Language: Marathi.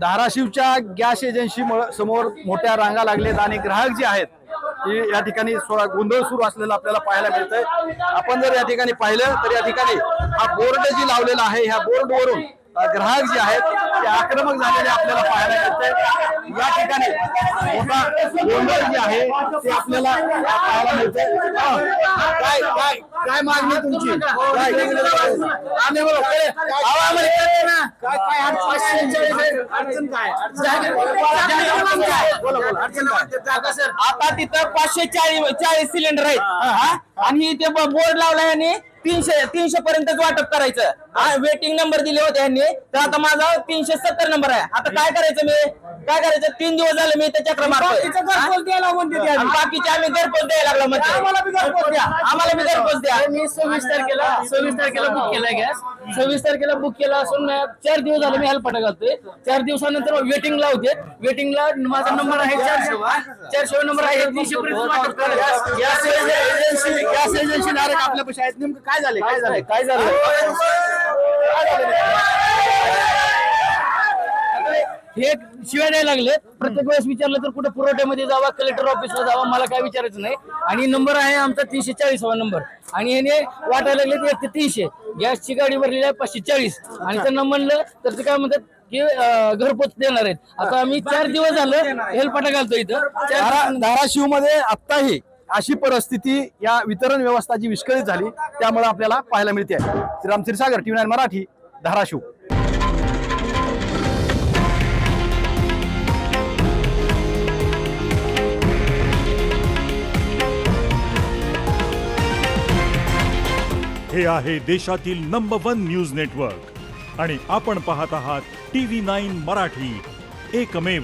धाराशिवच्या गॅस एजन्सी समोर मोठ्या रांगा लागलेत आणि ग्राहक जे आहेत ते या ठिकाणी गोंधळ सुरू असलेला आपल्याला पाहायला मिळतंय। आपण जर या ठिकाणी पाहिलं तर या ठिकाणी हा बोर्ड जी लावलेला आहे ह्या बोर्डवरून ग्राहक जे आहेत ते आक्रमक झालेले आपल्याला पाहायला मिळतंय। या ठिकाणी मोठा गोंधळ जे आहे ते आपल्याला पाहायला मिळतंय। काय काय काय मागणी तुमची? काय आता तिथं 540 सिलेंडर आहेत आणि ते बोर्ड लावलाय आणि 300 पर्यंतच वाटप करायचं। वेटिंग नंबर दिले होते यांनी, तर आता माझा 370 नंबर आहे। आता काय करायचं मी? काय करायचं? 3 दिवस झाले मी त्या चक्र मारतोय। बाकीचे आम्ही घरपोच द्यायला लागलो म्हणजे आम्हाला बी घरपोच द्या। मी 26 तारखेला बुक केला गॅस। 26 तारखेला बुक केला असून 4 दिवस झाले मी हेल्पटा घालतोय। 4 दिवसानंतर वेटिंगला होते। वेटिंगला माझा नंबर आहे 400 नंबर आहे। 300 पर्यंत वाटप करायचं। गॅस एजन्सी डायरेक्ट आपल्यापाशी आहेत। नेमकं काय झालं? काय झालं? हे शिवाय द्यायला लागले। प्रत्येक वेळेस विचारलं तर कुठे पुरवठ्यामध्ये जावा, कलेक्टर ऑफिसला जावा, मला काय विचारायचं नाही। आणि नंबर आहे आमचा 340वा नंबर आणि ह्याने वाटायला लागले ते 300 गॅसची गाडी भरलेली आहे 540 आणि त्यांना म्हणलं तर ते काय म्हणतात की घरपोच देणार आहेत। आता आम्ही 4 दिवस झालं हेल्पटा घालतो इथं। धाराशिव मध्ये आत्ताही अशी परिस्थिती या वितरण व्यवस्था जी विस्कळीत झाली त्यामुळे आपल्याला पाहायला मिळते। श्रीराम क्षीरसागर, TV9 मराठी, धाराशिव। हे आहे देशातील नंबर 1 न्यूज नेटवर्क आणि आपण पाहत आहात TV9 मराठी, एकमेव।